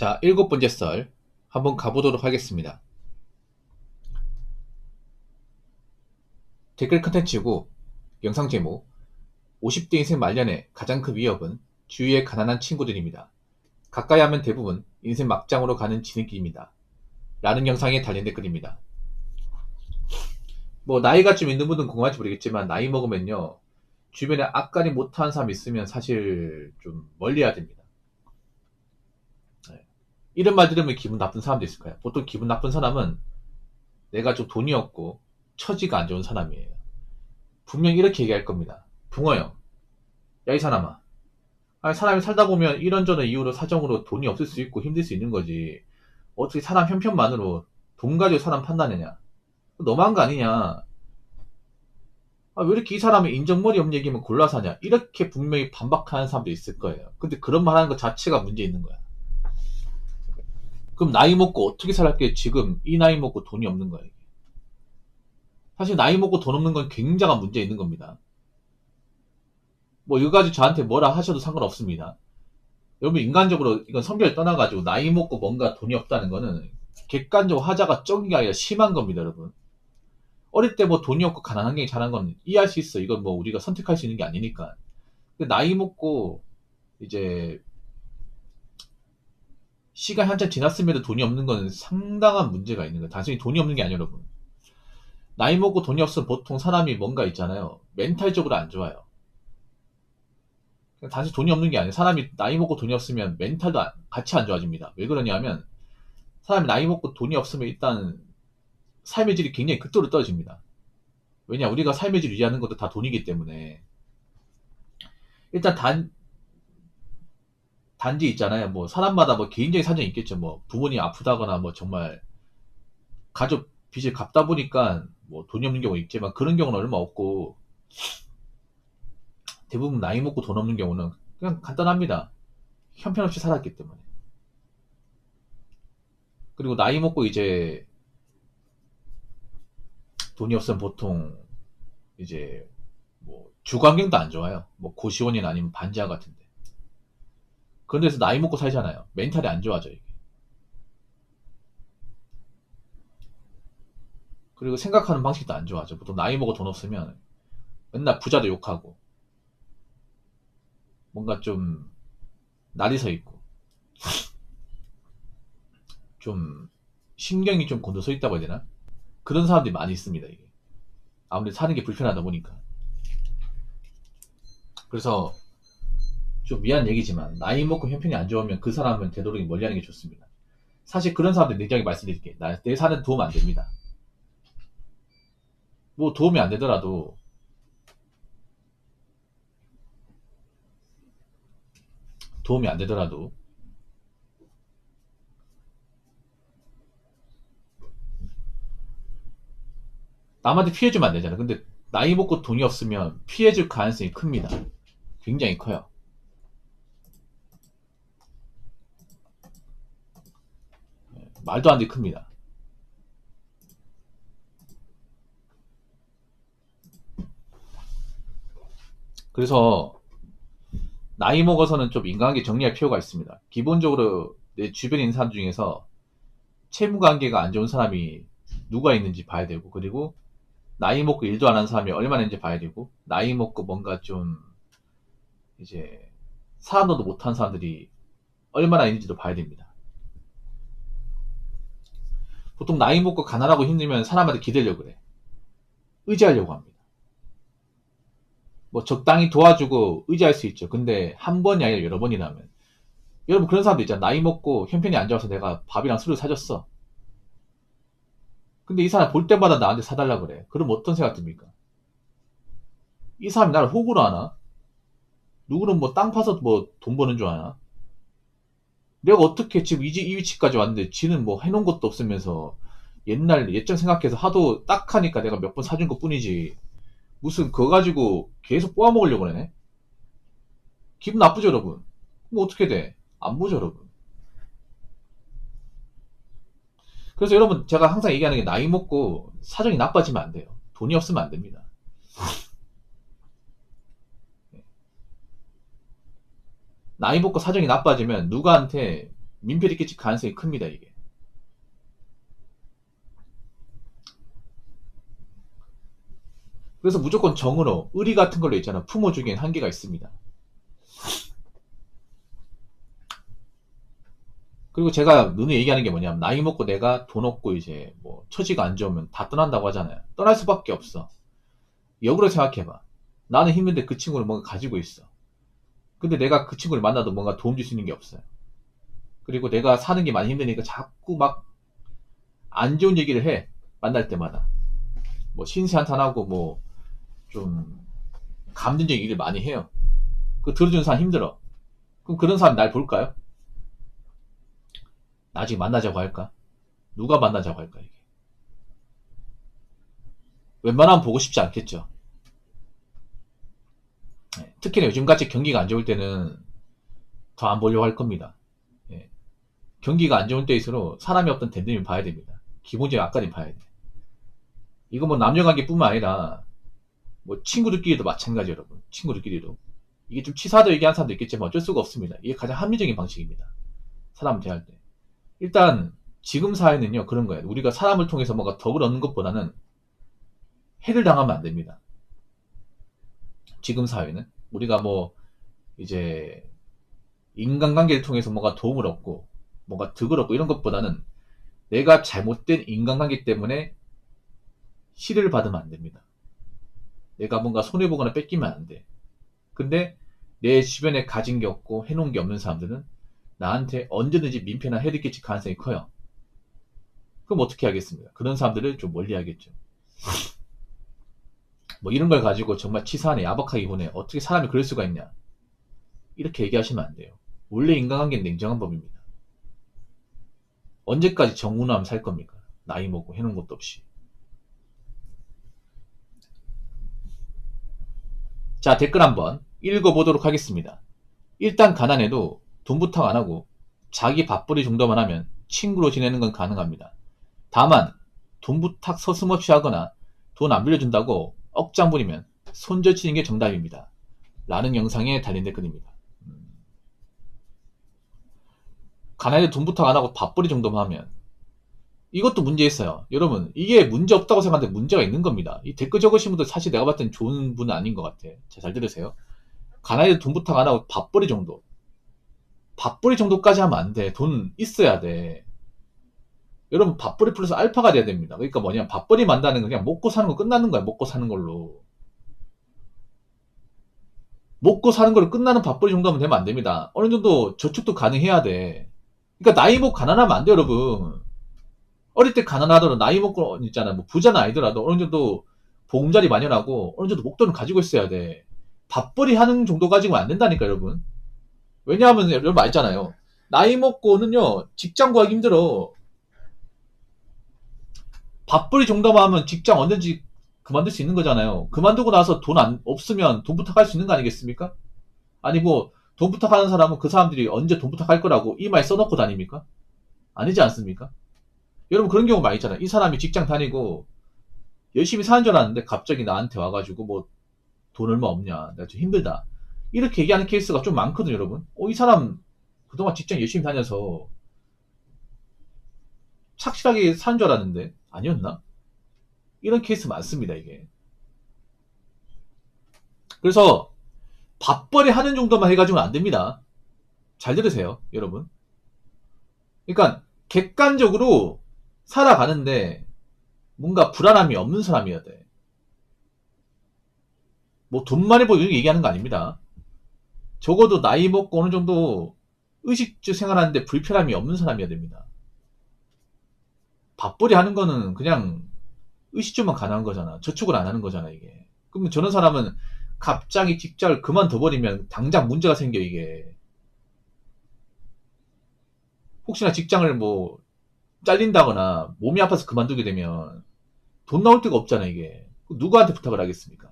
자, 7번째 썰 한번 가보도록 하겠습니다. 댓글 컨텐츠고 영상 제목 50대 인생 말년의 가장 큰 위협은 주위의 가난한 친구들입니다. 가까이 하면 대부분 인생 막장으로 가는 지름길입니다. 라는 영상에 달린 댓글입니다. 뭐 나이가 좀 있는 분들은 궁금할지 모르겠지만 나이 먹으면요 주변에 앞가림 못하는 사람 있으면 사실 좀 멀리 해야 됩니다. 이런 말 들으면 기분 나쁜 사람도 있을 거예요. 보통 기분 나쁜 사람은 내가 좀 돈이 없고 처지가 안 좋은 사람이에요. 분명히 이렇게 얘기할 겁니다. 붕어요. 야, 이 사람아. 아니, 사람이 살다 보면 이런저런 이유로 사정으로 돈이 없을 수 있고 힘들 수 있는 거지. 어떻게 사람 형편만으로 돈 가지고 사람 판단하냐. 너무한 거 아니냐. 아, 왜 이렇게 이 사람이 인정머리 없는 얘기면 골라서 하냐. 이렇게 분명히 반박하는 사람도 있을 거예요. 근데 그런 말 하는 것 자체가 문제 있는 거야. 그럼 나이 먹고 어떻게 살았길래 지금 이 나이 먹고 돈이 없는 거야, 이게. 사실 나이 먹고 돈 없는 건 굉장한 문제 있는 겁니다. 뭐 이거 가지고 저한테 뭐라 하셔도 상관없습니다. 여러분 인간적으로 이건 성별을 떠나가지고 나이 먹고 뭔가 돈이 없다는 거는 객관적으로 하자가 적은 게 아니라 심한 겁니다, 여러분. 어릴 때 뭐 돈이 없고 가난한 게 잘한 건 이해할 수 있어. 이건 뭐 우리가 선택할 수 있는 게 아니니까. 근데 나이 먹고 이제 시간 한참 지났음에도 돈이 없는 건 상당한 문제가 있는 거예요. 단순히 돈이 없는 게 아니에요, 여러분. 나이 먹고 돈이 없으면 보통 사람이 뭔가 있잖아요. 멘탈적으로 안 좋아요. 단지 돈이 없는 게 아니에요. 사람이 나이 먹고 돈이 없으면 멘탈도 같이 안 좋아집니다. 왜 그러냐면 사람이 나이 먹고 돈이 없으면 일단 삶의 질이 굉장히 극도로 떨어집니다. 왜냐, 우리가 삶의 질 유지하는 것도 다 돈이기 때문에. 일단 단지 있잖아요. 뭐 사람마다 뭐 개인적인 사정이 있겠죠. 뭐 부모님 아프다거나 뭐 정말 가족 빚을 갚다 보니까 뭐 돈이 없는 경우 있지만 그런 경우는 얼마 없고 대부분 나이 먹고 돈 없는 경우는 그냥 간단합니다. 형편없이 살았기 때문에. 그리고 나이 먹고 이제 돈이 없으면 보통 이제 뭐 주거환경도 안 좋아요. 뭐 고시원이나 아니면 반지하 같은데. 그런 데서 나이 먹고 살잖아요. 멘탈이 안 좋아져 이게. 그리고 생각하는 방식도 안 좋아져. 보통 나이 먹고 돈 없으면 맨날 부자도 욕하고 뭔가 좀 날이 서 있고 좀 신경이 좀 곤두서 있다고 해야 되나? 그런 사람들이 많이 있습니다 이게. 아무래도 사는 게 불편하다 보니까. 그래서 좀 미안 얘기지만 나이 먹고 형편이 안 좋으면 그 사람은 되도록 멀리하는 게 좋습니다. 사실 그런 사람들 냉정하게 말씀드릴게요. 내 사는 도움 안 됩니다. 뭐 도움이 안 되더라도 도움이 안 되더라도 남한테 피해주면 안 되잖아. 근데 나이 먹고 돈이 없으면 피해줄 가능성이 큽니다. 굉장히 커요. 말도 안 되게 큽니다. 그래서 나이 먹어서는 좀 인간관계 정리할 필요가 있습니다. 기본적으로 내 주변에 있는 사람 중에서 채무관계가 안 좋은 사람이 누가 있는지 봐야 되고, 그리고 나이 먹고 일도 안 하는 사람이 얼마나 있는지 봐야 되고, 나이 먹고 뭔가 좀 이제 사람도 못하는 사람들이 얼마나 있는지도 봐야 됩니다. 보통 나이 먹고 가난하고 힘들면 사람한테 기대려고 그래. 의지하려고 합니다. 뭐 적당히 도와주고 의지할 수 있죠. 근데 한 번이 아니라 여러 번이라면. 여러분 그런 사람도 있잖아. 나이 먹고 형편이 안 좋아서 내가 밥이랑 술을 사줬어. 근데 이 사람 볼 때마다 나한테 사달라 그래. 그럼 어떤 생각 듭니까? 이 사람이 나를 호구로 하나? 누구는 뭐 땅 파서 뭐 돈 버는 줄 아나? 내가 어떻게 지금 이 위치까지 왔는데 지는 뭐 해놓은 것도 없으면서 옛날 예전 생각해서 하도 딱 하니까 내가 몇 번 사준 것 뿐이지. 무슨 그거 가지고 계속 뽑아먹으려고 그러네? 기분 나쁘죠, 여러분? 그럼 어떻게 돼? 안 보죠, 여러분? 그래서 여러분, 제가 항상 얘기하는 게 나이 먹고 사정이 나빠지면 안 돼요. 돈이 없으면 안 됩니다. 나이 먹고 사정이 나빠지면 누구한테 민폐를 끼칠 가능성이 큽니다, 이게. 그래서 무조건 정으로, 의리 같은 걸로 있잖아. 품어주기엔 한계가 있습니다. 그리고 제가 눈에 얘기하는 게 뭐냐면, 나이 먹고 내가 돈 없고 이제 뭐 처지가 안 좋으면 다 떠난다고 하잖아요. 떠날 수밖에 없어. 역으로 생각해봐. 나는 힘든데 그 친구는 뭔가 가지고 있어. 근데 내가 그 친구를 만나도 뭔가 도움 줄 수 있는 게 없어요. 그리고 내가 사는 게 많이 힘드니까 자꾸 막 안 좋은 얘기를 해. 만날 때마다. 뭐 신세한탄하고 뭐 좀 감정적인 얘기를 많이 해요. 그 들어주는 사람 힘들어. 그럼 그런 사람 날 볼까요? 나중에 만나자고 할까? 누가 만나자고 할까, 이게? 웬만하면 보고 싶지 않겠죠. 특히나 요즘같이 경기가 안 좋을 때는 더 안 보려고 할 겁니다. 예. 경기가 안 좋은 때일수록 사람이 없던 댐댐이 봐야 됩니다. 기본적인 앞가림 봐야 돼. 이거 뭐 남녀관계뿐만 아니라 뭐 친구들끼리도 마찬가지, 여러분. 친구들끼리도. 이게 좀 치사하다 얘기하는 사람도 있겠지만 어쩔 수가 없습니다. 이게 가장 합리적인 방식입니다. 사람을 대할 때. 일단 지금 사회는요, 그런 거예요. 우리가 사람을 통해서 뭔가 덕을 얻는 것보다는 해를 당하면 안 됩니다. 지금 사회는 우리가 뭐 이제 인간관계를 통해서 뭔가 도움을 얻고 뭔가 득을 얻고 이런 것보다는 내가 잘못된 인간관계 때문에 실의를 받으면 안 됩니다. 내가 뭔가 손해보거나 뺏기면 안 돼. 근데 내 주변에 가진 게 없고 해놓은 게 없는 사람들은 나한테 언제든지 민폐나 해를 끼칠 가능성이 커요. 그럼 어떻게 하겠습니까? 그런 사람들을 좀 멀리 하겠죠. 뭐 이런 걸 가지고 정말 치사하네, 야박하게 보네, 어떻게 사람이 그럴 수가 있냐, 이렇게 얘기하시면 안 돼요. 원래 인간관계는 냉정한 법입니다. 언제까지 정운하면 살 겁니까? 나이 먹고 해놓은 것도 없이. 자, 댓글 한번 읽어보도록 하겠습니다. 일단 가난해도 돈 부탁 안 하고 자기 밥벌이 정도만 하면 친구로 지내는 건 가능합니다. 다만 돈 부탁 서슴없이 하거나 돈 안 빌려준다고 억장 부리면 손절치는 게 정답입니다. 라는 영상에 달린 댓글입니다. 가난해도 돈 부탁 안 하고 밥벌이 정도만 하면, 이것도 문제 있어요. 여러분, 이게 문제 없다고 생각하는데 문제가 있는 겁니다. 이 댓글 적으신 분들 사실 내가 봤을 땐 좋은 분은 아닌 것 같아. 잘 들으세요. 가난해도 돈 부탁 안 하고 밥벌이 정도. 밥벌이 정도까지 하면 안 돼. 돈 있어야 돼. 여러분, 밥벌이 플러스 알파가 돼야 됩니다. 그러니까 뭐냐, 밥벌이 만다는 건 그냥 먹고 사는 거 끝나는 거야. 먹고 사는 걸로. 먹고 사는 걸로 끝나는 밥벌이 정도면 되면 안 됩니다. 어느 정도 저축도 가능해야 돼. 그러니까 나이 먹고 가난하면 안 돼, 여러분. 어릴 때 가난하더라도 나이 먹고 있잖아. 뭐 부자는 아니더라도 어느 정도 보금자리 마련하고 어느 정도 목돈을 가지고 있어야 돼. 밥벌이 하는 정도 가지고는 안 된다니까, 여러분. 왜냐하면 여러분 알잖아요. 나이 먹고는요, 직장 구하기 힘들어. 밥벌이 정도만 하면 직장 언제든지 그만둘 수 있는 거잖아요. 그만두고 나서 돈 없으면 돈 부탁할 수 있는 거 아니겠습니까? 아니 뭐 돈 부탁하는 사람은 그 사람들이 언제 돈 부탁할 거라고 이마에 써놓고 다닙니까? 아니지 않습니까? 여러분 그런 경우 많이 있잖아요. 이 사람이 직장 다니고 열심히 사는 줄 알았는데 갑자기 나한테 와가지고 뭐 돈 얼마 없냐, 내가 좀 힘들다, 이렇게 얘기하는 케이스가 좀 많거든요, 여러분. 이 사람 그동안 직장 열심히 다녀서 착실하게 사는 줄 알았는데 아니었나? 이런 케이스 많습니다, 이게. 그래서 밥벌이 하는 정도만 해가지고는 안 됩니다. 잘 들으세요, 여러분. 그러니까 객관적으로 살아가는데 뭔가 불안함이 없는 사람이어야 돼. 뭐 돈 많이 벌고 이렇게 얘기하는 거 아닙니다. 적어도 나이 먹고 어느 정도 의식주 생활하는데 불편함이 없는 사람이어야 됩니다. 밥벌이 하는 거는 그냥 의식주만 가능한 거잖아. 저축을 안 하는 거잖아, 이게. 그러면 저런 사람은 갑자기 직장을 그만둬버리면 당장 문제가 생겨, 이게. 혹시나 직장을 뭐 잘린다거나 몸이 아파서 그만두게 되면 돈 나올 데가 없잖아, 이게. 누구한테 부탁을 하겠습니까?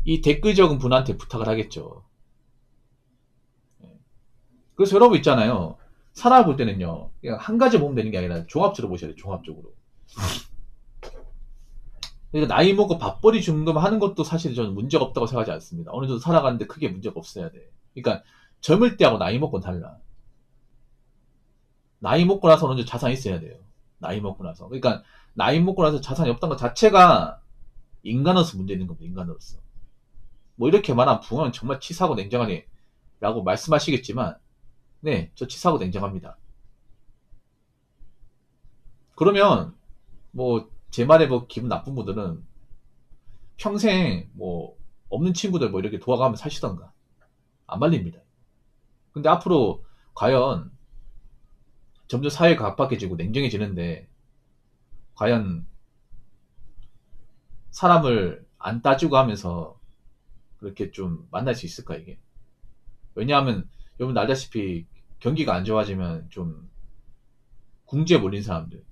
이 댓글 적은 분한테 부탁을 하겠죠. 그래서 여러분 있잖아요. 살아볼 때는요, 그냥 한 가지 보면 되는 게 아니라 종합적으로 보셔야 돼요, 종합적으로. 그러니까 나이 먹고 밥벌이 정도만 하는 것도 사실 저는 문제가 없다고 생각하지 않습니다. 어느 정도 살아가는데 크게 문제가 없어야 돼. 그러니까 젊을 때하고 나이 먹고는 달라. 나이 먹고 나서는 이제 자산이 있어야 돼요. 나이 먹고 나서. 그러니까 나이 먹고 나서 자산이 없다는 것 자체가 인간으로서 문제 있는 겁니다. 인간으로서. 뭐 이렇게 말하면 붕어는 정말 치사하고 냉정하네 라고 말씀하시겠지만 네, 저 치사하고 냉정합니다. 그러면 뭐 제 말에 뭐 기분 나쁜 분들은 평생 뭐 없는 친구들 뭐 이렇게 도와가면 사시던가 안 말립니다. 근데 앞으로 과연 점점 사회가 각박해지고 냉정해지는데 과연 사람을 안 따지고 하면서 그렇게 좀 만날 수 있을까 이게? 왜냐하면 여러분 알다시피 경기가 안 좋아지면 좀 궁지에 몰린 사람들,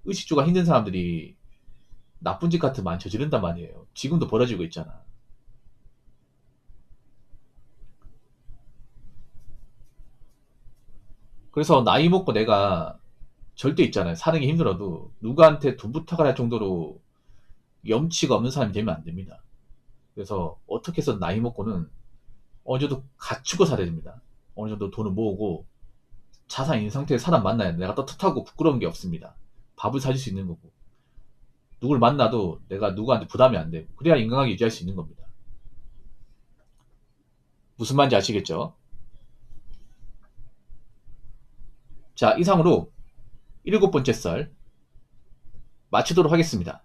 의식주가 힘든 사람들이 나쁜 짓 같은 거 많이 저지른단 말이에요. 지금도 벌어지고 있잖아. 그래서 나이 먹고 내가 절대 있잖아요. 사는 게 힘들어도 누구한테 돈 부탁을 할 정도로 염치가 없는 사람이 되면 안 됩니다. 그래서 어떻게 해서 나이 먹고는 어느 정도 갖추고 살아야 됩니다. 어느 정도 돈을 모으고 자산 있는 상태의 사람 만나야 돼. 내가 떳떳하고 부끄러운 게 없습니다. 밥을 사줄 수 있는 거고 누굴 만나도 내가 누구한테 부담이 안 되고 그래야 인간관계 유지할 수 있는 겁니다. 무슨 말인지 아시겠죠? 자, 이상으로 7번째 썰 마치도록 하겠습니다.